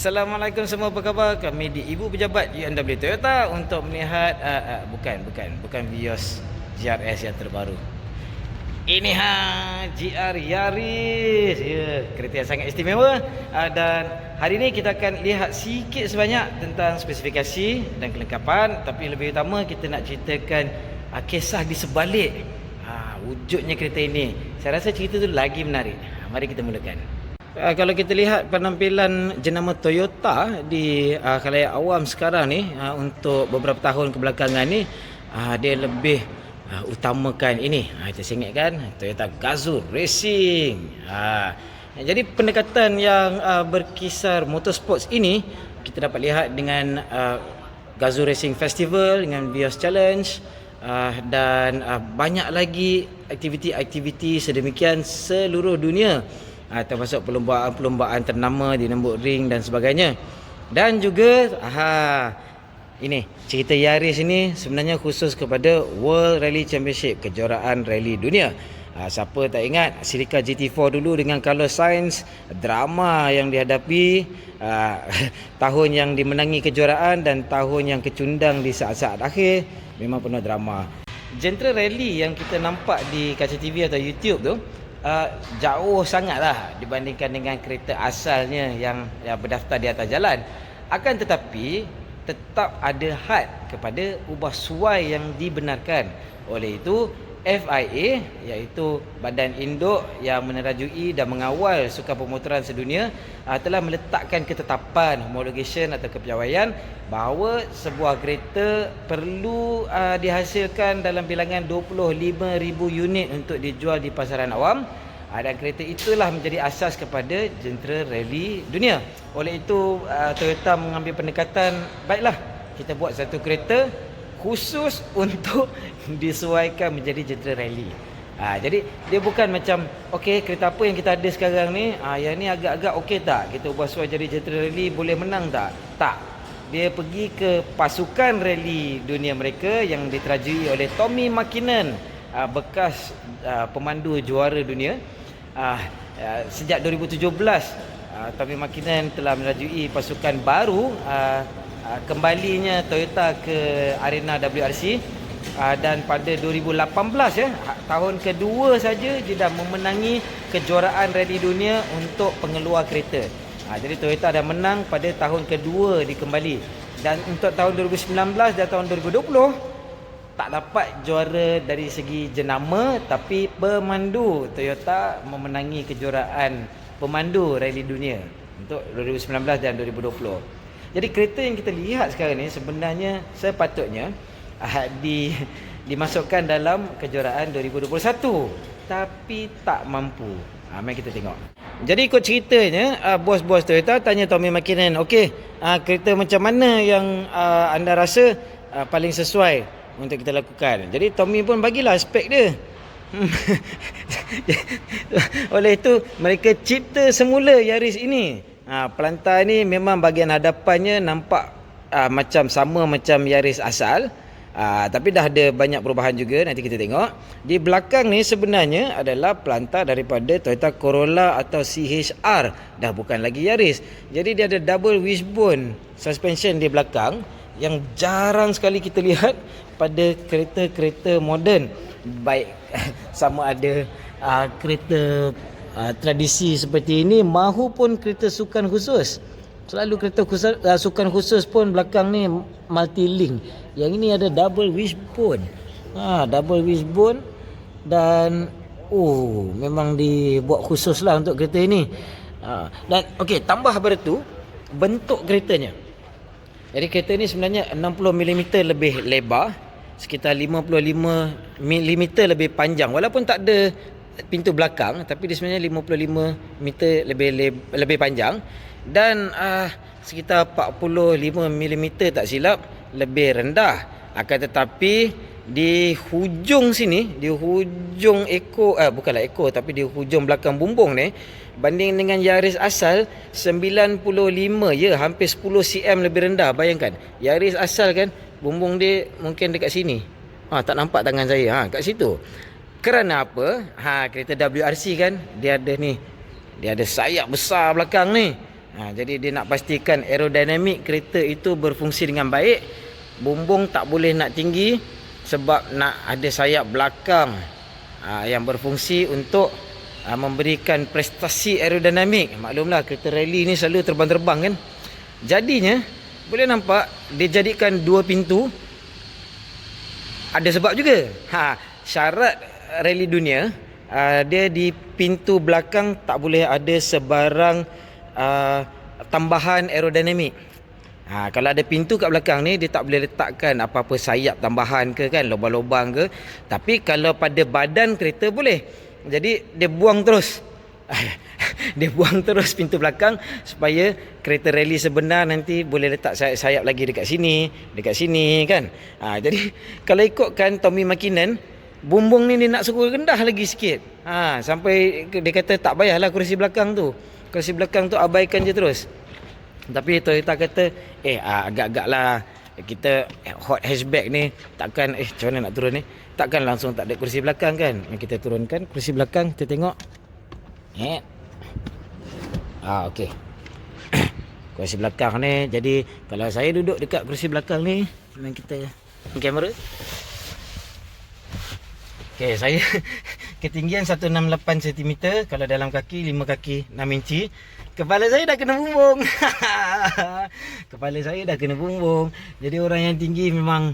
Assalamualaikum semua, apa khabar? Kami di Ibu Pejabat UNW Toyota untuk melihat bukan Vios GRS yang terbaru. Ini GR Yaris. Ya, kereta yang sangat istimewa. Dan hari ini kita akan lihat sikit sebanyak tentang spesifikasi dan kelengkapan, tapi lebih utama kita nak ceritakan kisah di sebalik wujudnya kereta ini. Saya rasa cerita tu lagi menarik. Mari kita mulakan. Kalau kita lihat penampilan jenama Toyota di khalayak awam sekarang ni, untuk beberapa tahun kebelakangan ni, dia lebih utamakan ini. Kita ingat kan, Toyota Gazoo Racing. Jadi pendekatan yang berkisar motorsports ini kita dapat lihat dengan Gazoo Racing Festival, dengan Vios Challenge, dan banyak lagi aktiviti-aktiviti sedemikian seluruh dunia, termasuk perlombaan-perlombaan ternama di Nürburgring dan sebagainya. Dan juga ini cerita Yaris ini sebenarnya khusus kepada World Rally Championship, kejuaraan rally dunia. Siapa tak ingat Silica GT4 dulu dengan Carlos Sainz, drama yang dihadapi, tahun yang dimenangi kejuaraan dan tahun yang kecundang di saat-saat akhir, memang penuh drama. Genre rally yang kita nampak di kaca TV atau YouTube tu jauh sangatlah dibandingkan dengan kereta asalnya yang berdaftar di atas jalan. Akan tetapi tetap ada had kepada ubah suai yang dibenarkan. Oleh itu FIA, iaitu Badan Induk yang menerajui dan mengawal sukan pemotoran sedunia, telah meletakkan ketetapan homologation atau kepiawaian bahawa sebuah kereta perlu dihasilkan dalam bilangan 25,000 unit untuk dijual di pasaran awam. Dan kereta itulah menjadi asas kepada genre rally dunia. Oleh itu Toyota mengambil pendekatan, baiklah kita buat satu kereta khusus untuk disesuaikan menjadi genre rally. Jadi dia bukan macam okey, kereta apa yang kita ada sekarang ni, yang ni agak-agak okey tak, kita ubah suai jadi genre rally, boleh menang tak? Tak. Dia pergi ke pasukan rally dunia mereka yang diterajui oleh Tommy Mäkinen, bekas pemandu juara dunia. Sejak 2017 Tommy Mäkinen telah merajui pasukan baru, kembalinya Toyota ke arena WRC, dan pada 2018 tahun kedua saja dia dah memenangi kejuaraan rally dunia untuk pengeluar kereta. Jadi Toyota dah menang pada tahun kedua dikembali, dan untuk tahun 2019 dan tahun 2020 tak dapat juara dari segi jenama, tapi pemandu Toyota memenangi kejuaraan pemandu rally dunia untuk 2019 dan 2020. Jadi kereta yang kita lihat sekarang ni sebenarnya sepatutnya dimasukkan dalam kejuaraan 2021, tapi tak mampu. Mari kita tengok. Jadi ikut ceritanya, bos-bos Toyota tanya Tommy Mäkinen, okey, kereta macam mana yang anda rasa paling sesuai untuk kita lakukan. Jadi Tommy pun bagilah spek dia. Oleh itu mereka cipta semula Yaris ini. Pelantar ni memang bahagian hadapannya nampak macam sama macam Yaris asal, tapi dah ada banyak perubahan juga, nanti kita tengok. Di belakang ni sebenarnya adalah pelantar daripada Toyota Corolla atau CHR, dah bukan lagi Yaris. Jadi dia ada double wishbone suspension di belakang yang jarang sekali kita lihat pada kereta-kereta moden, baik sama ada kereta tradisi seperti ini mahupun kereta sukan khusus. Selalu kereta sukan khusus pun belakang ni multi-link. Yang ini ada double wishbone. Double wishbone, dan memang dibuat khusus lah untuk kereta ini. Dan okey, tambah pada tu bentuk keretanya. Jadi kereta ni sebenarnya 60mm lebih lebar, sekitar 55mm lebih panjang. Walaupun tak ada pintu belakang, tapi dia sebenarnya 55mm lebih panjang, dan sekitar 45mm tak silap lebih rendah. Akan tetapi di hujung sini, di hujung ekor, bukanlah ekor, tapi di hujung belakang bumbung ni, banding dengan Yaris asal 95, hampir 10 cm lebih rendah. Bayangkan, Yaris asal kan bumbung dia mungkin dekat sini. Tak nampak tangan saya, kat situ. Kerana apa? Kereta WRC kan, dia ada ni, dia ada sayap besar belakang ni. Jadi dia nak pastikan aerodinamik kereta itu berfungsi dengan baik. Bumbung tak boleh nak tinggi sebab nak ada sayap belakang yang berfungsi untuk memberikan prestasi aerodinamik. Maklumlah kereta rally ni selalu terbang-terbang kan. Jadinya boleh nampak dia jadikan 2 pintu. Ada sebab juga. Syarat rally dunia, dia di pintu belakang tak boleh ada sebarang tambahan aerodinamik. Kalau ada pintu kat belakang ni, dia tak boleh letakkan apa-apa sayap tambahan ke kan, lubang-lubang ke. Tapi kalau pada badan kereta boleh. Jadi dia buang terus. Dia buang terus pintu belakang supaya kereta rally sebenar nanti boleh letak sayap-sayap lagi dekat sini kan. Jadi kalau ikutkan Tommy Makinen, bumbung ni dia nak suruh rendah lagi sikit. Sampai dia kata tak payahlah kursi belakang tu. Kursi belakang tu abaikan je terus. Tapi Toyota kata, agak-agak lah. Kita hot hatchback ni takkan, macam mana nak turun ni? Takkan langsung tak ada kursi belakang kan? Kita turunkan kursi belakang, kita tengok. Okey. Kursi belakang ni, jadi kalau saya duduk dekat kursi belakang ni, memang kita kamera. Okey, saya ketinggian 168 cm, kalau dalam kaki 5 kaki 6 inci. Kepala saya dah kena bumbung. Kepala saya dah kena bumbung. Jadi orang yang tinggi memang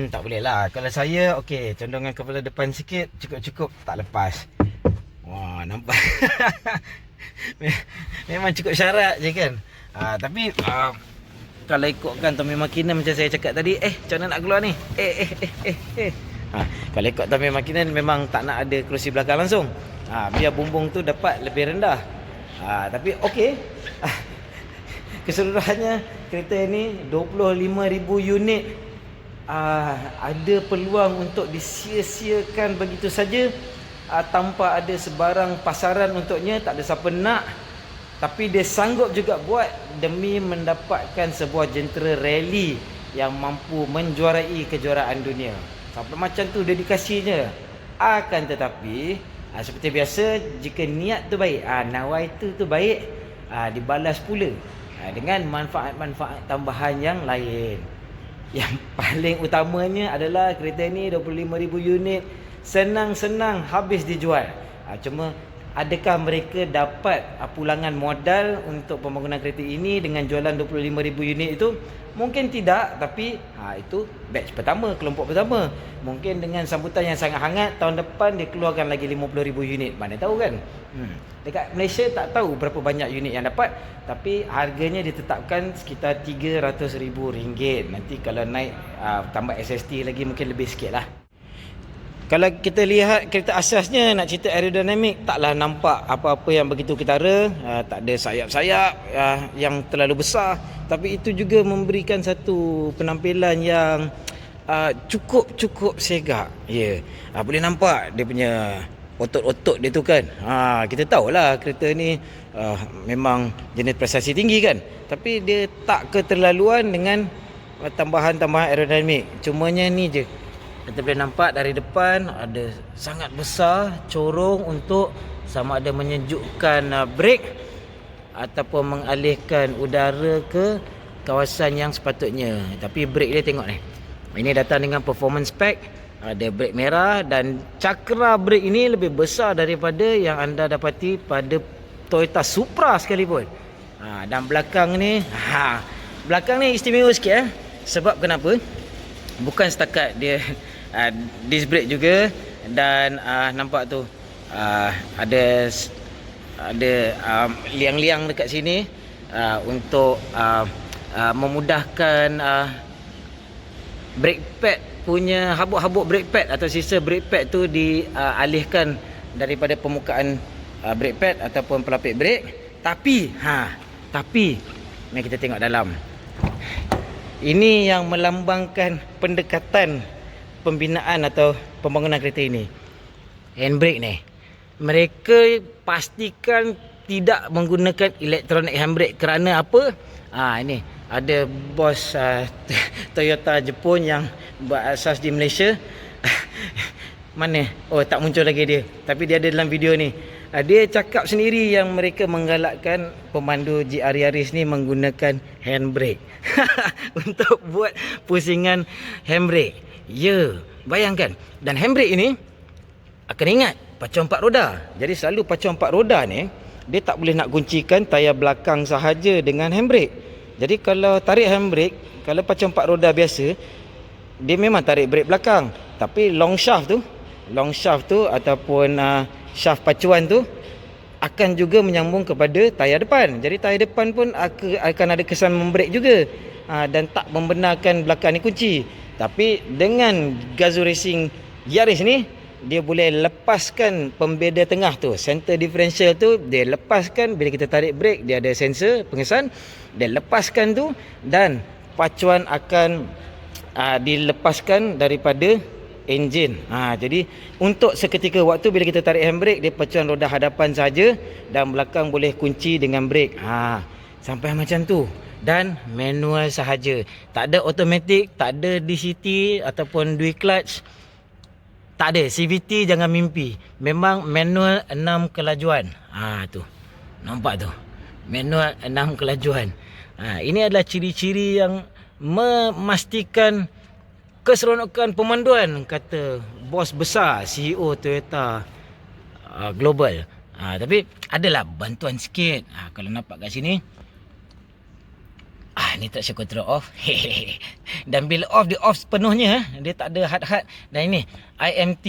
tak boleh lah. Kalau saya, okey, condongan kepala depan sikit, cukup-cukup tak lepas. Wah, nampak. Memang cukup syarat je kan. Tapi kalau ikutkan Tommy Makinen macam saya cakap tadi, macam mana nak keluar ni? Kalau ikut Tommy Makinen memang tak nak ada kerusi belakang langsung. Biar bumbung tu dapat lebih rendah. Tapi okey. Keseluruhannya kereta ini 25,000 unit. Ada peluang untuk disia-siakan begitu saja, tanpa ada sebarang pasaran untuknya, tak ada siapa nak. Tapi dia sanggup juga buat demi mendapatkan sebuah jentera rally yang mampu menjuarai kejuaraan dunia. Sampai macam tu dedikasinya. Akan tetapi seperti biasa, jika niat tu baik, nawaitu tu baik, dibalas pula dengan manfaat-manfaat tambahan yang lain. Yang paling utamanya adalah kereta ni 25,000 unit, senang-senang habis dijual. Cuma adakah mereka dapat pulangan modal untuk pembangunan kereta ini dengan jualan 25,000 unit itu? Mungkin tidak, tapi itu batch pertama, kelompok pertama. Mungkin dengan sambutan yang sangat hangat, tahun depan dia keluarkan lagi 50,000 unit. Mana tahu kan? Dekat Malaysia tak tahu berapa banyak unit yang dapat, tapi harganya ditetapkan sekitar RM300,000. Nanti kalau naik tambah SST lagi mungkin lebih sikit lah. Kalau kita lihat kereta asasnya, nak cerita aerodinamik, taklah nampak apa-apa yang begitu ketara. Tak ada sayap-sayap yang terlalu besar. Tapi itu juga memberikan satu penampilan yang cukup segak. Boleh nampak dia punya otot-otot dia tu kan. Kita tahulah kereta ni memang jenis prestasi tinggi kan. Tapi dia tak keterlaluan dengan tambahan-tambahan aerodinamik. Cumanya ni je, kita boleh nampak dari depan ada sangat besar corong untuk sama ada menyejukkan brek ataupun mengalihkan udara ke kawasan yang sepatutnya. Tapi brek dia tengok ni. Ini datang dengan performance pack. Ada brek merah dan cakra brek ini lebih besar daripada yang anda dapati pada Toyota Supra sekalipun. Dan belakang ni, belakang ni istimewa sikit Sebab kenapa? Bukan setakat dia disc brake juga, dan nampak tu ada liang-liang dekat sini untuk memudahkan brake pad punya habuk-habuk brake pad atau sisa brake pad tu dialihkan daripada permukaan brake pad ataupun pelapik brake. Tapi mari kita tengok dalam. Ini yang melambangkan pendekatan pembinaan atau pembangunan kereta ini. Handbrake ni, mereka pastikan tidak menggunakan electronic handbrake. Kerana apa? Ini ada bos Toyota Jepun yang berasas di Malaysia. Mana? Oh, tak muncul lagi dia. Tapi dia ada dalam video ni. Dia cakap sendiri yang mereka menggalakkan pemandu GR Yaris ni menggunakan handbrake untuk buat pusingan handbrake. Ya, bayangkan. Dan handbrake ini akan ingat pacuan 4 roda. Jadi selalu pacuan 4 roda ni dia tak boleh nak kuncikan tayar belakang sahaja dengan handbrake. Jadi kalau tarik handbrake, kalau pacuan 4 roda biasa, dia memang tarik brake belakang. Tapi long shaft tu ataupun shaft pacuan tu akan juga menyambung kepada tayar depan. Jadi tayar depan pun akan ada kesan membrake juga. Dan tak membenarkan belakang ni kunci. Tapi dengan Gazoo Racing Yaris ni, dia boleh lepaskan pembeda tengah tu, center differential tu dia lepaskan. Bila kita tarik brake, dia ada sensor pengesan, dia lepaskan tu, dan pacuan akan dilepaskan daripada enjin. Jadi untuk seketika waktu bila kita tarik handbrake, dia pacuan roda hadapan saja dan belakang boleh kunci dengan brake. Sampai macam tu. Dan manual sahaja. Tak ada automatic, tak ada DCT ataupun dual clutch. Tak ada. CVT jangan mimpi. Memang manual 6 kelajuan. Tu. Nampak tu. Manual 6 kelajuan. Ini adalah ciri-ciri yang memastikan keseronokan pemanduan, kata bos besar CEO Toyota Global. Tapi adalah bantuan sikit. Kalau nampak kat sini, ni traction control off. Dan bila off, dia off sepenuhnya. Dia tak ada hard-hard. Dan ini IMT,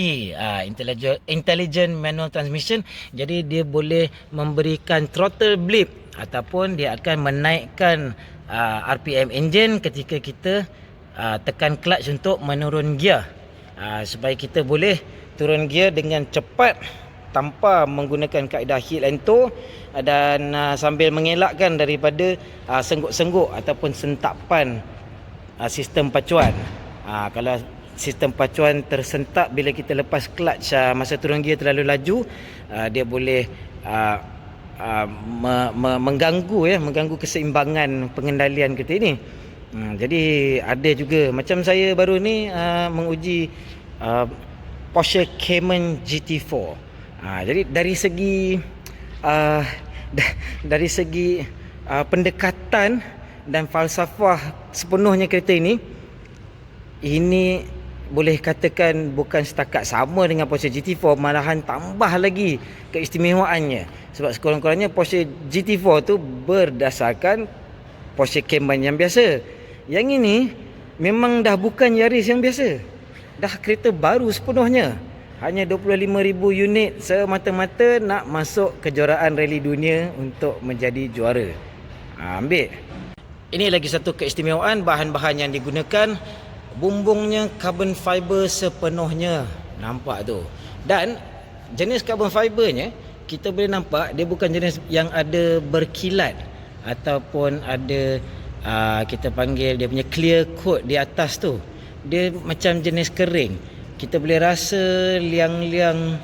Intelligent Manual Transmission. Jadi dia boleh memberikan throttle blip ataupun dia akan menaikkan RPM enjin ketika kita tekan clutch untuk menurun gear. Supaya kita boleh turun gear dengan cepat tanpa menggunakan kaedah heel and toe, dan sambil mengelakkan daripada sengguk-sengguk ataupun sentapan sistem pacuan. Kalau sistem pacuan tersentak bila kita lepas clutch masa turun gear terlalu laju, dia boleh mengganggu keseimbangan pengendalian kereta ini. Jadi ada juga macam saya baru ni menguji Porsche Cayman GT4. Jadi dari segi pendekatan dan falsafah sepenuhnya kereta ini boleh katakan bukan setakat sama dengan Porsche GT4, malahan tambah lagi keistimewaannya. Sebab sekurang-kurangnya Porsche GT4 tu berdasarkan Porsche Cayman yang biasa. Yang ini memang dah bukan Yaris yang biasa. Dah kereta baru sepenuhnya. Hanya 25,000 unit semata-mata nak masuk kejuaraan rally dunia untuk menjadi juara. Ambil. Ini lagi satu keistimewaan bahan-bahan yang digunakan. Bumbungnya carbon fiber sepenuhnya. Nampak tu. Dan jenis carbon fibernya, kita boleh nampak dia bukan jenis yang ada berkilat ataupun ada kita panggil dia punya clear coat di atas tu. Dia macam jenis kering. Kita boleh rasa liang-liang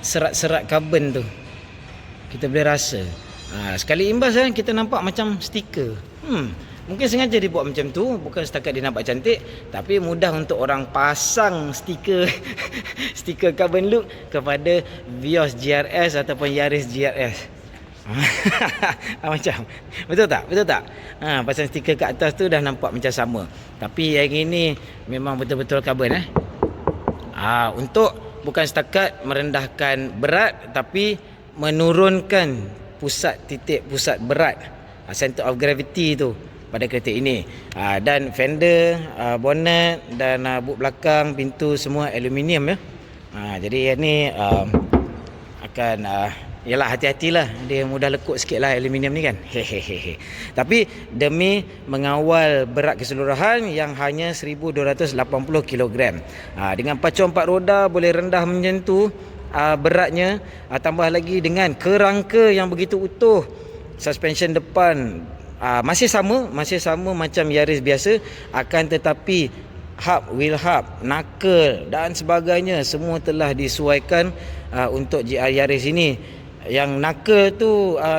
serat-serat karbon tu. Kita boleh rasa. Sekali imbas kita nampak macam stiker. Mungkin sengaja dibuat macam tu, bukan setakat dia nampak cantik, tapi mudah untuk orang pasang stiker stiker carbon look kepada Vios GRS ataupun Yaris GRS. Macam betul tak? Pasang stiker kat atas tu dah nampak macam sama. Tapi yang ini memang betul-betul carbon untuk bukan setakat merendahkan berat, tapi menurunkan titik pusat berat, center of gravity tu pada kereta ini. Dan fender, bonnet dan boot belakang, pintu semua aluminium ya. Jadi yang ni akan yalah, hati-hatilah, dia mudah lekuk sikit lah aluminium ni kan. Tapi demi mengawal berat keseluruhan yang hanya 1280 kg, dengan pacuan 4 roda boleh rendah menyentuh beratnya, tambah lagi dengan kerangka yang begitu utuh. Suspension depan masih sama macam Yaris biasa, akan tetapi hub, wheel hub, knuckle dan sebagainya semua telah disesuaikan untuk GR Yaris ini. Yang knuckle tu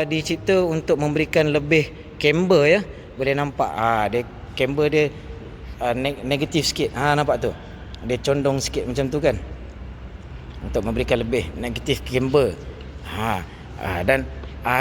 dicipta untuk memberikan lebih camber ya. Boleh nampak dia camber dia negatif sikit. Nampak tu. Dia condong sikit macam tu kan. Untuk memberikan lebih negatif camber. Dan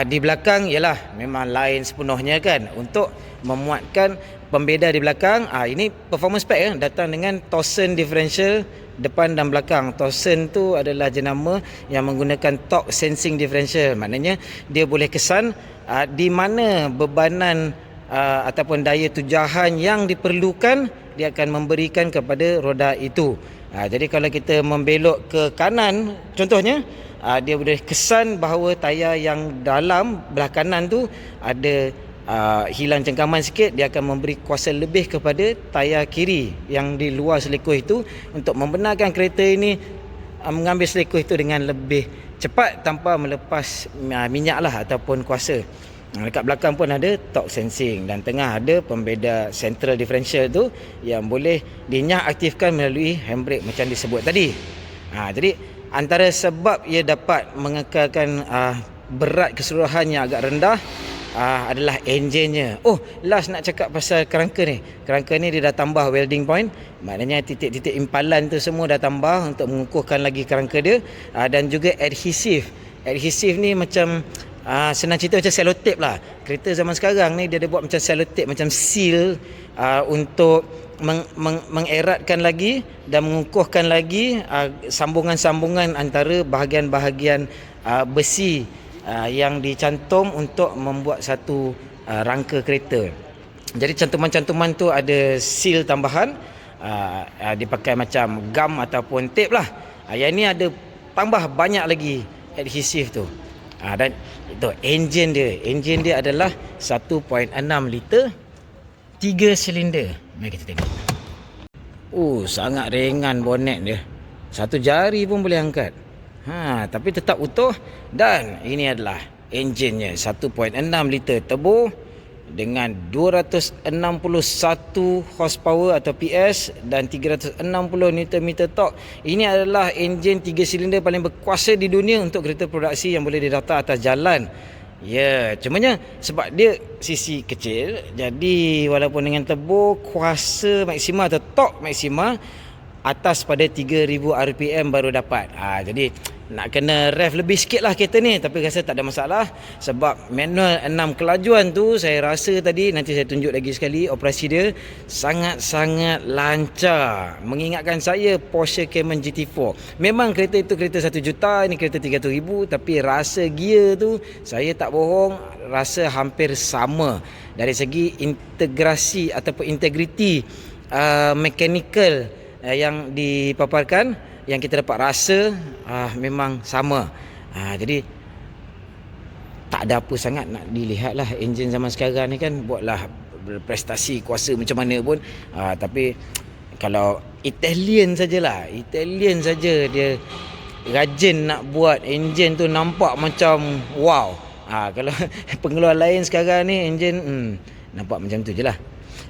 di belakang ialah memang lain sepenuhnya kan, untuk memuatkan pembeda di belakang. Ini performance pack datang dengan Torsen differential depan dan belakang. Torsen tu adalah jenama yang menggunakan torque sensing differential. Maknanya dia boleh kesan di mana bebanan ataupun daya tujahan yang diperlukan, dia akan memberikan kepada roda itu. Jadi kalau kita membelok ke kanan contohnya, dia boleh kesan bahawa tayar yang dalam belah kanan tu ada hilang cengkaman sikit, dia akan memberi kuasa lebih kepada tayar kiri yang di luar selekoh itu untuk membenarkan kereta ini mengambil selekoh itu dengan lebih cepat tanpa melepas minyak lah ataupun kuasa. Dekat belakang pun ada torque sensing dan tengah ada pembeda central differential tu yang boleh aktifkan melalui handbrake macam disebut tadi. Jadi antara sebab ia dapat mengekalkan berat keseluruhan yang agak rendah adalah enjinnya. Last nak cakap pasal kerangka ni. Kerangka ni dia dah tambah welding point. Maknanya titik-titik impalan tu semua dah tambah untuk mengukuhkan lagi kerangka dia. Dan juga adhesif. Adhesif ni macam senang cerita macam selotip lah. Kereta zaman sekarang ni dia ada buat macam selotip, macam seal untuk mengeratkan lagi dan mengukuhkan lagi sambungan-sambungan antara bahagian-bahagian besi yang dicantum untuk membuat satu rangka kereta. Jadi cantuman-cantuman tu ada seal tambahan, dipakai macam gum ataupun tape lah. Yang ni ada tambah banyak lagi adhesif tu. Dan itu enjin dia adalah 1.6 liter 3 silinder. Mari kita tengok. Sangat ringan bonet dia. Satu jari pun boleh angkat. Tapi tetap utuh. Dan ini adalah enjinnya, 1.6 liter turbo dengan 261 horsepower atau PS dan 360 Nm torque. Ini adalah enjin 3 silinder paling berkuasa di dunia untuk kereta produksi yang boleh didaftar atas jalan. Cumanya sebab dia sisi kecil, jadi walaupun dengan turbo, kuasa maksima atau torque maksima atas pada 3000 RPM baru dapat. Jadi nak kena rev lebih sikit lah kereta ni, tapi rasa tak ada masalah sebab manual 6 kelajuan tu saya rasa tadi, nanti saya tunjuk lagi sekali operasi dia sangat-sangat lancar. Mengingatkan saya Porsche Cayman GT4. Memang kereta itu kereta 1 juta, ini kereta 300,000, tapi rasa gear tu saya tak bohong, rasa hampir sama dari segi integrasi ataupun integriti mechanical yang dipaparkan. Yang kita dapat rasa memang sama. Jadi tak ada apa sangat nak dilihat lah. Enjin zaman sekarang ni kan buatlah prestasi kuasa macam mana pun, tapi kalau Italian saja dia rajin nak buat enjin tu nampak macam wow. Kalau pengeluar lain sekarang ni enjin nampak macam tu je lah.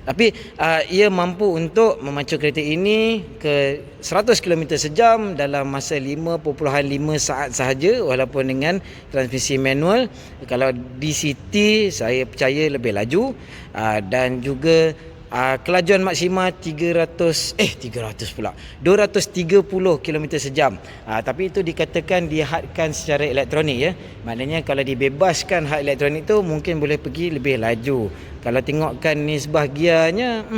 Tapi ia mampu untuk memacu kereta ini ke 100 km sejam dalam masa 5.5 saat sahaja, walaupun dengan transmisi manual. Kalau DCT saya percaya lebih laju, dan juga kelajuan maksima 230 km sejam. Tapi itu dikatakan dihadkan secara elektronik ya. Maknanya kalau dibebaskan had elektronik tu mungkin boleh pergi lebih laju. Kalau tengokkan nisbah gearnya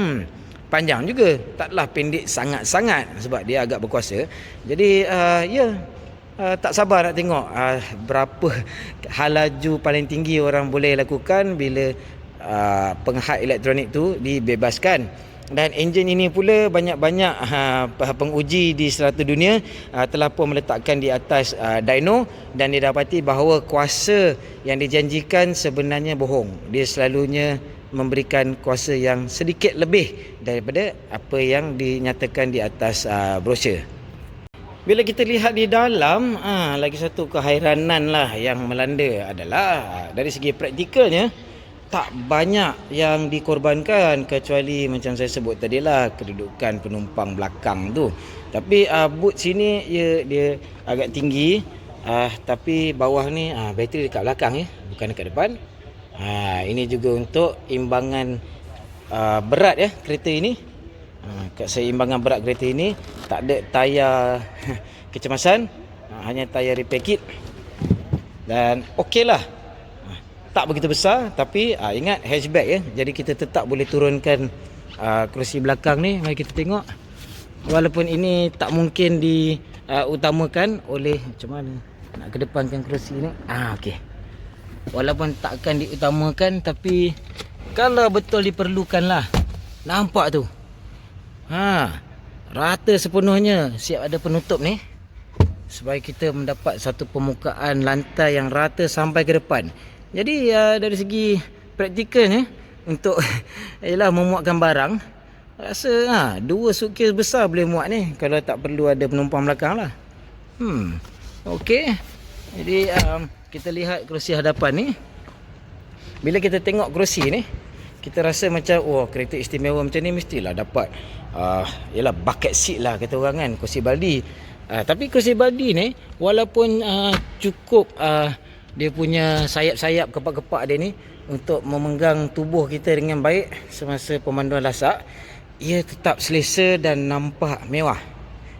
panjang juga, taklah pendek sangat-sangat sebab dia agak berkuasa. Jadi tak sabar nak tengok berapa hal laju paling tinggi orang boleh lakukan bila penghad elektronik tu dibebaskan. Dan enjin ini pula banyak-banyak penguji di serata dunia telah pun meletakkan di atas dyno, dan didapati bahawa kuasa yang dijanjikan sebenarnya bohong. Dia selalunya memberikan kuasa yang sedikit lebih daripada apa yang dinyatakan di atas brosur. Bila kita lihat di dalam, lagi satu kehairanan lah yang melanda adalah dari segi praktikalnya tak banyak yang dikorbankan, kecuali macam saya sebut tadi lah, kedudukan penumpang belakang tu. Tapi boot sini dia agak tinggi, tapi bawah ni bateri dekat belakang ya, bukan dekat depan. Ini juga untuk imbangan berat ya kereta ini. Keseimbangan berat kereta ini, tak ada tayar kecemasan, hanya tayar repair kit. Dan okey lah. Tak begitu besar, tapi ingat hatchback ya. Jadi kita tetap boleh turunkan kerusi belakang ni. Mari kita tengok. Walaupun ini tak mungkin diutamakan oleh, macam mana nak kedepankan kerusi ni. Okey. Walaupun takkan diutamakan, tapi kalau betul diperlukan lah. Nampak tu. Rata sepenuhnya. Siap ada penutup ni, supaya kita mendapat satu permukaan lantai yang rata sampai ke depan. Jadi dari segi praktikalnya, untuk ialah memuatkan barang, rasa 2 suitcase besar boleh muat ni, kalau tak perlu ada penumpang belakang lah. Okey. Jadi kita lihat kerusi hadapan ni. Bila kita tengok kerusi ni, kita rasa macam kereta istimewa macam ni mestilah dapat ialah bucket seat lah kata orang kan, kerusi baldi. Tapi kerusi baldi ni walaupun cukup dia punya sayap-sayap, kepak-kepak dia ni untuk memegang tubuh kita dengan baik semasa pemanduan lasak, ia tetap selesa dan nampak mewah.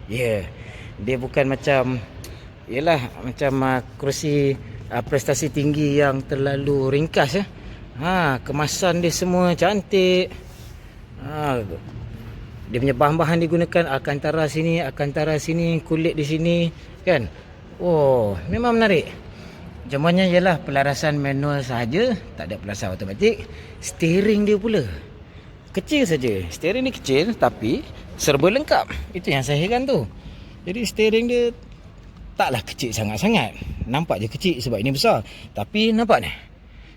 Dia bukan macam kerusi prestasi tinggi yang terlalu ringkas ya. Kemasan dia semua cantik. Dia punya bahan-bahan digunakan alcantara sini, kulit di sini kan. Memang menarik. Cumanya ialah pelarasan manual sahaja, tak ada pelarasan automatik. Steering dia pula kecil saja. Steering ni kecil tapi serba lengkap. Itu yang saya heran tu. Jadi steering dia taklah kecil sangat-sangat. Nampak je kecil sebab ini besar. Tapi nampak ni,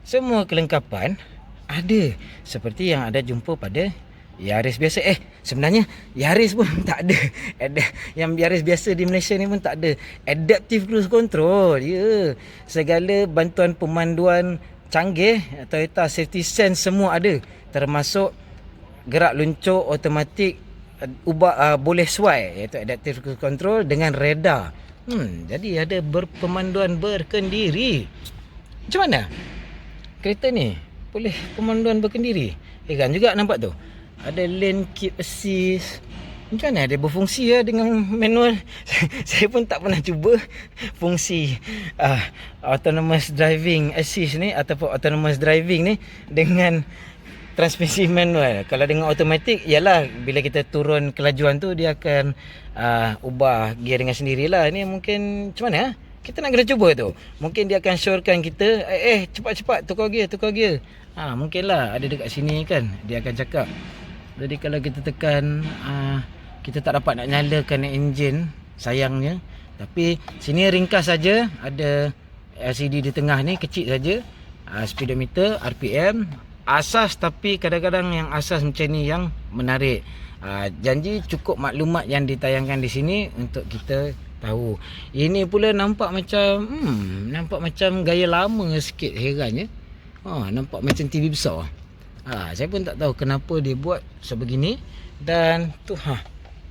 semua kelengkapan ada, seperti yang ada jumpa pada Yaris biasa. Sebenarnya Yaris pun tak ada. Yang Yaris biasa di Malaysia ni pun tak ada adaptive cruise control. Segala bantuan pemanduan canggih, Toyota Safety Sense semua ada, termasuk gerak luncur automatik, boleh sway, iaitu adaptive cruise control dengan radar. Jadi ada pemanduan berkendiri. Macam mana kereta ni boleh pemanduan berkendiri? Kan juga nampak tu. Ada lane keep assist. Macam mana dia berfungsi dengan manual? Saya pun tak pernah cuba fungsi autonomous driving assist ni ataupun autonomous driving ni dengan transmisi manual. Kalau dengan automatik, ialah bila kita turun kelajuan tu dia akan ubah gear dengan sendirilah. Ni mungkin macam mana? Kita nak kena cuba tu. Mungkin dia akan syorkan kita, cepat-cepat tukar gear. Mungkinlah ada dekat sini kan, dia akan cakap. Jadi kalau kita tekan, kita tak dapat nak nyalakan enjin, sayangnya. Tapi sini ringkas saja, ada LCD di tengah ni, kecil saja. Speedometer, RPM, asas, tapi kadang-kadang yang asas macam ni yang menarik. Janji cukup maklumat yang ditayangkan di sini untuk kita tahu. Ini pula nampak macam gaya lama sikit, heran ya. Nampak macam TV besar. Saya pun tak tahu kenapa dia buat sebegini. Dan tu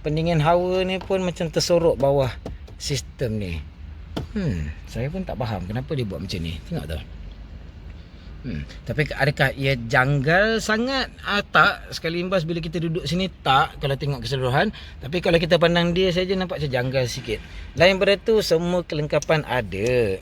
pendingin hawa ni pun macam tersorok bawah sistem ni. Saya pun tak faham kenapa dia buat macam ni. Tengok tu. Tapi adakah ia janggal sangat? Tak. Sekali imbas bila kita duduk sini, tak. Kalau tengok keseluruhan. Tapi kalau kita pandang dia saja, nampak macam janggal sikit. Lain pada tu, semua kelengkapan ada.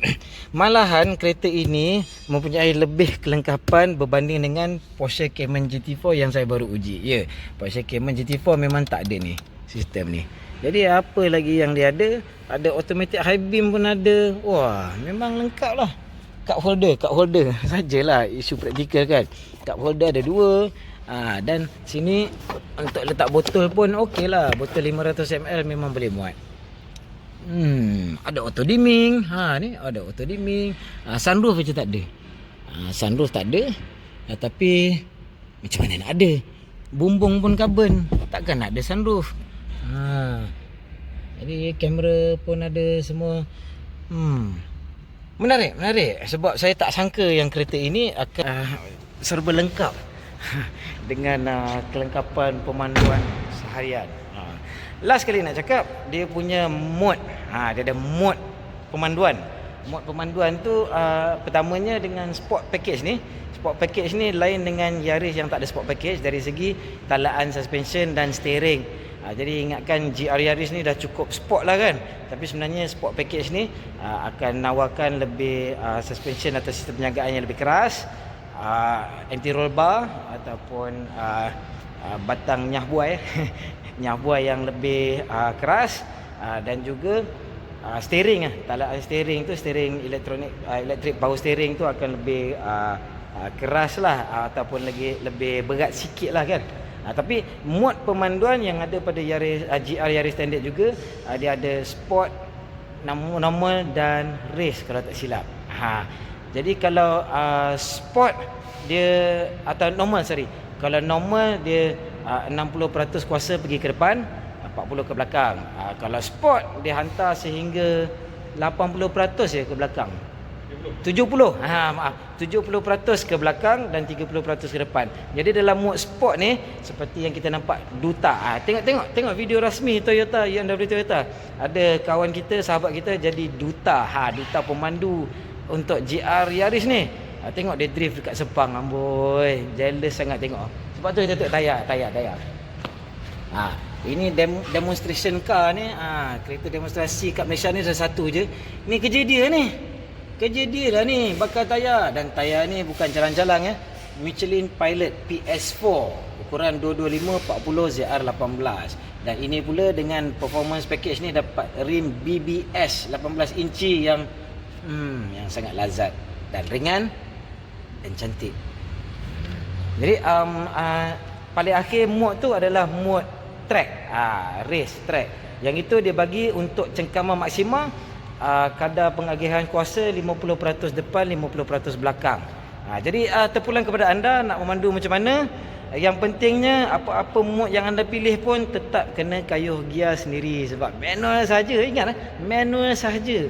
Malahan kereta ini mempunyai lebih kelengkapan berbanding dengan Porsche Cayman GT4 yang saya baru uji. Porsche Cayman GT4 memang tak ada ni sistem ni. Jadi apa lagi yang dia ada? Ada automatic high beam pun ada. Memang lengkap lah. Cup holder sajalah isu praktikal kan. Cup holder ada 2. Dan sini untuk letak botol pun okey lah. Botol 500ml memang boleh muat. Ada auto dimming. Ni ada auto dimming. Sunroof je tak ada. Sunroof tak ada. Tapi macam mana nak ada? Bumbung pun carbon, takkan nak ada sunroof. Jadi kamera pun ada semua. Menarik. Sebab saya tak sangka yang kereta ini akan serba lengkap dengan kelengkapan pemanduan seharian. Last kali nak cakap, dia punya mod. Dia ada mod pemanduan. Mod pemanduan tu pertamanya dengan sport package ni. Sport package ni lain dengan Yaris yang tak ada sport package dari segi talaan suspension dan steering. Jadi ingatkan GR Yaris ni dah cukup sport lah kan. Tapi sebenarnya sport package ni akan nawarkan lebih suspension atau sistem penjagaan yang lebih keras, anti roll bar ataupun batang nyah buai nyah buai yang lebih keras, dan juga steering talaan steering tu, steering elektronik, electric power steering tu akan lebih keras lah, ataupun lebih berat sikit lah kan. Tapi mod pemanduan yang ada pada Yaris, GR Yaris Standard juga, dia ada sport, normal dan race kalau tak silap. Jadi kalau sport dia, atau normal, kalau normal dia 60% kuasa pergi ke depan, 40 ke belakang. Kalau sport dia hantar sehingga 80% je ke belakang. 70 ke belakang dan 30% ke depan. Jadi dalam mod sport ni, seperti yang kita nampak duta. Tengok video rasmi Toyota, UNW Toyota. Ada kawan kita, sahabat kita jadi duta. Duta pemandu untuk GR Yaris ni. Tengok dia drift dekat Sepang, amboi. Jealous sangat tengok. Sebab tu kita tengok tayar. Ini demonstration car ni. Kereta demonstrasi kat Malaysia ni satu je. Ni kerja dia lah ni, bakar tayar. Dan tayar ni bukan jalan-jalan ya. Michelin Pilot PS4 ukuran 225/40 ZR18. Dan ini pula dengan performance package ni dapat rim BBS 18 inci yang sangat lazat dan ringan dan cantik. Jadi paling akhir mod tu adalah mod track, race track. Yang itu dia bagi untuk cengkaman maksima, kadar pengagihan kuasa 50% depan, 50% belakang. Jadi terpulang kepada anda nak memandu macam mana. Yang pentingnya apa-apa mod yang anda pilih pun tetap kena kayuh gear sendiri, sebab manual saja. Ingat manual sahaja.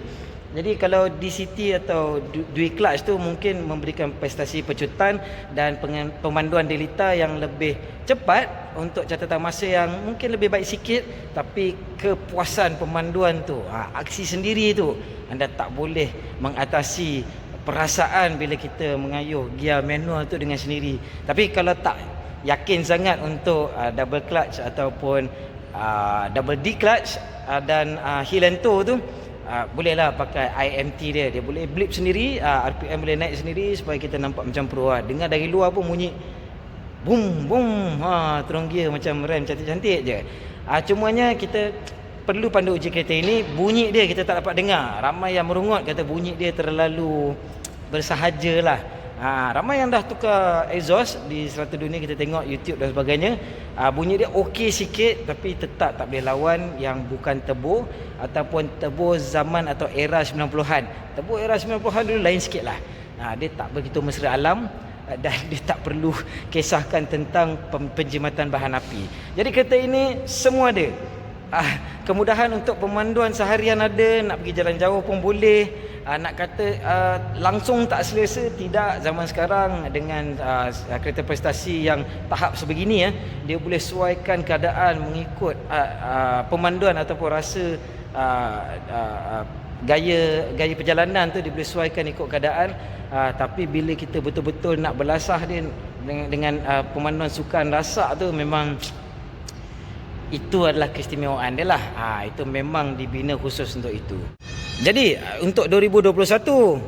Jadi kalau DCT atau dual clutch tu mungkin memberikan prestasi pecutan dan pemanduan delita yang lebih cepat untuk catatan masa yang mungkin lebih baik sikit, tapi kepuasan pemanduan tu, aksi sendiri tu, anda tak boleh mengatasi perasaan bila kita mengayuh gear manual tu dengan sendiri. Tapi kalau tak yakin sangat untuk double clutch ataupun double D clutch dan heel and toe tu, bolehlah pakai IMT dia boleh blip sendiri, RPM boleh naik sendiri supaya kita nampak macam pro. Dengar dari luar pun bunyi boom boom, turun gear macam rem cantik-cantik je. Cumanya kita perlu pandu uji kereta ini, bunyi dia kita tak dapat dengar. Ramai yang merungut kata bunyi dia terlalu bersahaja lah. Ramai yang dah tukar exhaust di serata dunia, kita tengok YouTube dan sebagainya. Bunyi dia okey sikit, tapi tetap tak boleh lawan yang bukan turbo ataupun turbo zaman atau era 90-an. Turbo era 90-an dulu lain sikit lah. Dia tak begitu mesra alam dan dia tak perlu kisahkan tentang penjimatan bahan api. Jadi kereta ini semua ada. Kemudahan untuk pemanduan seharian ada, nak pergi jalan jauh pun boleh. Nak kata langsung tak selesa, tidak. Zaman sekarang dengan kereta prestasi yang tahap sebegini, dia boleh sesuaikan keadaan mengikut pemanduan ataupun rasa gaya perjalanan tu dia boleh sesuaikan ikut keadaan. Tapi bila kita betul-betul nak belasah dia dengan pemanduan sukan rasak tu, memang itu adalah keistimewaan dia lah. Itu memang dibina khusus untuk itu. Jadi untuk 2021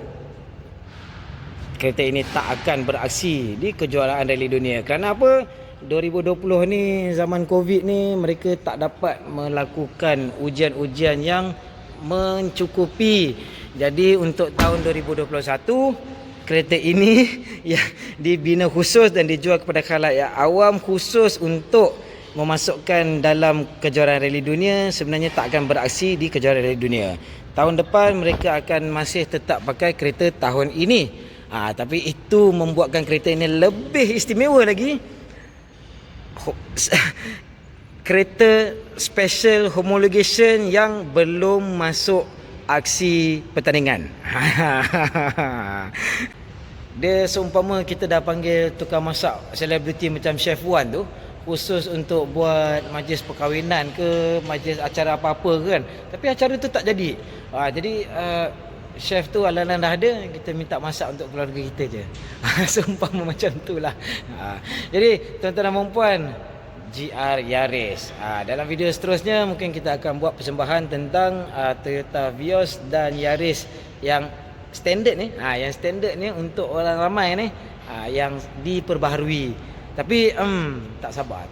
kereta ini tak akan beraksi di kejuaraan rally dunia. Kerana apa? 2020 ni, zaman Covid ni, mereka tak dapat melakukan ujian-ujian yang mencukupi. Jadi untuk tahun 2021 kereta ini yang dibina khusus dan dijual kepada khalayak awam khusus untuk memasukkan dalam kejuaraan rally dunia, sebenarnya tak akan beraksi di kejuaraan rally dunia. Tahun depan mereka akan masih tetap pakai kereta tahun ini. Tapi itu membuatkan kereta ini lebih istimewa lagi. Kereta special homologation yang belum masuk aksi pertandingan. Dia seumpama kita dah panggil tukang masak selebriti macam Chef Wan tu, khusus untuk buat majlis perkahwinan ke, majlis acara apa-apa kan. Tapi acara tu tak jadi. Jadi chef tu ala-ala dah ada, kita minta masak untuk keluarga kita je. Seumpama macam tu lah. Jadi tuan-tuan dan puan, GR Yaris. Dalam video seterusnya mungkin kita akan buat persembahan tentang Toyota Vios dan Yaris yang standard ni. Yang standard ni untuk orang ramai ni, yang diperbaharui. Tapi tak sabar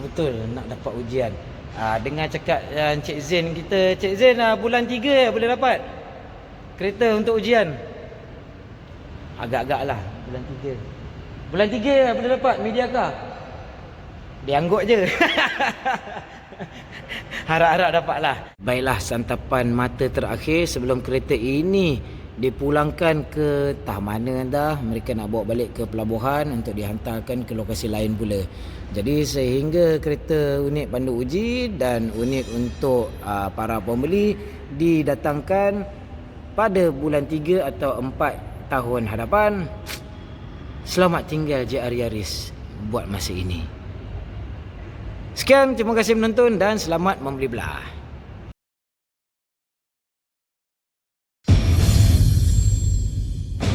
betul nak dapat ujian. Dengar cakap Encik Zain kita, Encik Zain bulan 3 boleh dapat kereta untuk ujian. Agak-agak lah bulan 3 boleh dapat Mediacar. Diangguk je. Harap-harap dapatlah. Baiklah, santapan mata terakhir sebelum kereta ini dipulangkan ke entah mana dah. Mereka nak bawa balik ke pelabuhan untuk dihantarkan ke lokasi lain pula. Jadi sehingga kereta unit pandu uji dan unit untuk para pembeli didatangkan pada bulan 3 atau 4 tahun hadapan. Selamat tinggal JR Yaris buat masa ini. Sekian, terima kasih menonton dan selamat membeli belah.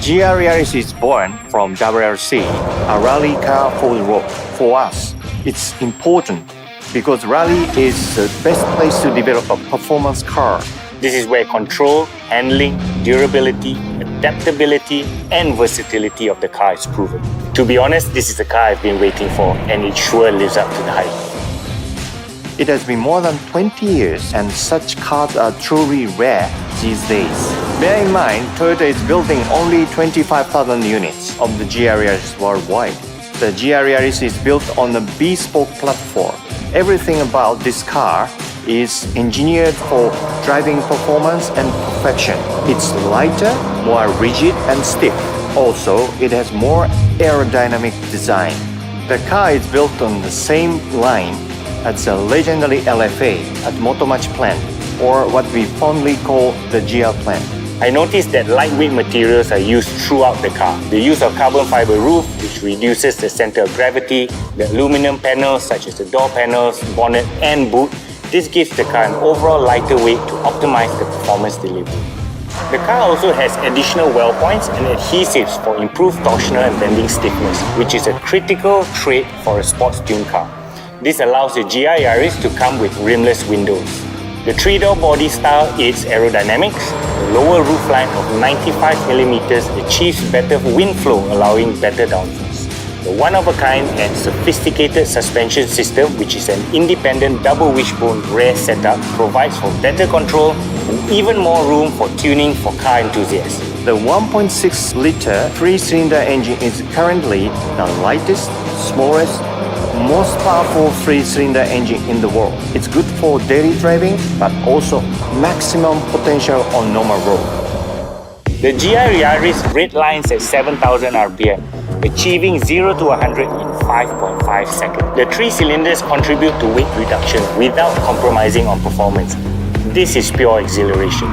GR Yaris is born from WRC, a rally car for the road. For us, it's important because rally is the best place to develop a performance car. This is where control, handling, durability, adaptability, and versatility of the car is proven. To be honest, this is the car I've been waiting for, and it sure lives up to the hype. It has been more than 20 years, and such cars are truly rare these days. Bear in mind, Toyota is building only 25,000 units of the GR Yaris worldwide. The GR Yaris is built on a bespoke platform. Everything about this car is engineered for driving performance and perfection. It's lighter, more rigid and stiff. Also, it has more aerodynamic design. The car is built on the same line as the legendary LFA at Motomachi plant, or what we fondly call the GL plant. I noticed that lightweight materials are used throughout the car. The use of carbon fiber roof, which reduces the center of gravity, the aluminum panels such as the door panels, bonnet and boot, this gives the car an overall lighter weight to optimize the performance delivery. The car also has additional well points and adhesives for improved torsional and bending stiffness, which is a critical trait for a sports tuned car. This allows the GR Yaris to come with rimless windows. The 3-door body style aids aerodynamics. The lower roofline of 95mm achieves better wind flow, allowing better downforce. The one-of-a-kind and sophisticated suspension system, which is an independent double wishbone rear setup, provides for better control and even more room for tuning for car enthusiasts. The 1.6-litre 3-cylinder engine is currently the lightest, smallest, most powerful 3-cylinder engine in the world. It's good for daily driving, but also maximum potential on normal road. The GR Yaris redlines at 7,000 RPM, achieving 0 to 100 in 5.5 seconds. The 3 cylinders contribute to weight reduction without compromising on performance. This is pure exhilaration.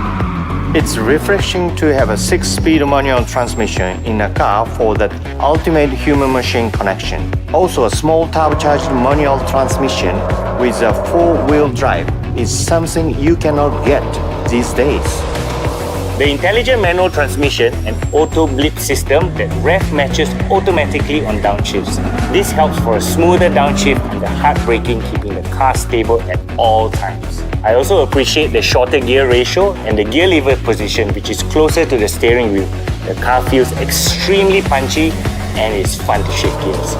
It's refreshing to have a 6-speed manual transmission in a car for that ultimate human-machine connection. Also, a small turbocharged manual transmission with a 4-wheel drive is something you cannot get these days. The intelligent manual transmission and auto blip system that rev matches automatically on downshifts. This helps for a smoother downshift and the hard braking, keeping the car stable at all times. I also appreciate the shorter gear ratio and the gear lever position, which is closer to the steering wheel. The car feels extremely punchy and is fun to shift gears.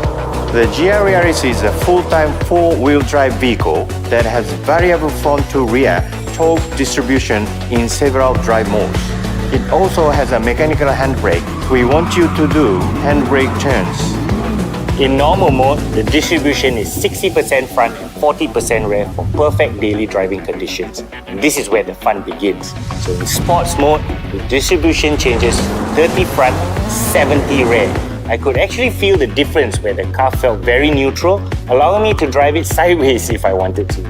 The GR Yaris is a full-time 4-wheel drive vehicle that has variable front to rear torque distribution in several drive modes. It also has a mechanical handbrake. We want you to do handbrake turns. In normal mode, the distribution is 60% front and 40% rear for perfect daily driving conditions. And this is where the fun begins. So in sports mode, the distribution changes 30 front, 70 rear. I could actually feel the difference where the car felt very neutral, allowing me to drive it sideways if I wanted to.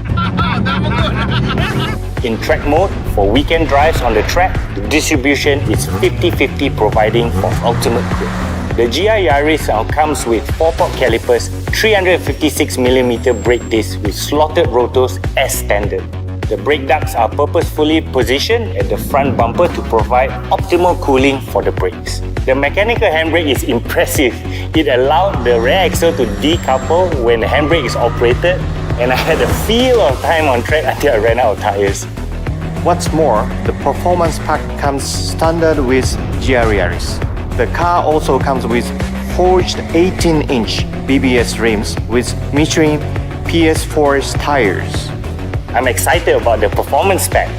In track mode, for weekend drives on the track, the distribution is 50-50, providing for ultimate grip. The GR Yaris now comes with 4-port calipers, 356mm brake discs with slotted rotors as standard. The brake ducts are purposefully positioned at the front bumper to provide optimal cooling for the brakes. The mechanical handbrake is impressive. It allowed the rear axle to decouple when the handbrake is operated, and I had a feel of time on track until I ran out of tires. What's more, the performance pack comes standard with GR Yaris. The car also comes with forged 18-inch BBS rims with Michelin PS4 tires. I'm excited about the performance spec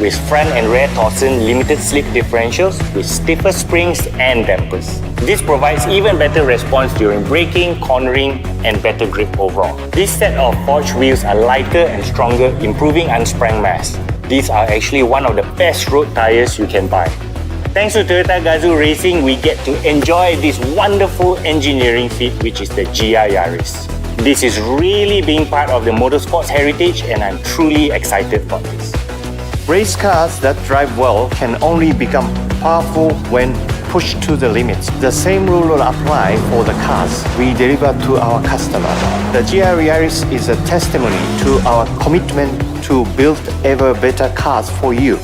with front and rear Torsen limited slip differentials with stiffer springs and dampers. This provides even better response during braking, cornering, and better grip overall. This set of forged wheels are lighter and stronger, improving unsprung mass. These are actually one of the best road tires you can buy. Thanks to Toyota Gazoo Racing, we get to enjoy this wonderful engineering feat, which is the GR Yaris. This is really being part of the motorsports heritage, and I'm truly excited about this. Race cars that drive well can only become powerful when pushed to the limits. The same rule will apply for the cars we deliver to our customer. The GR Yaris is a testimony to our commitment to build ever better cars for you.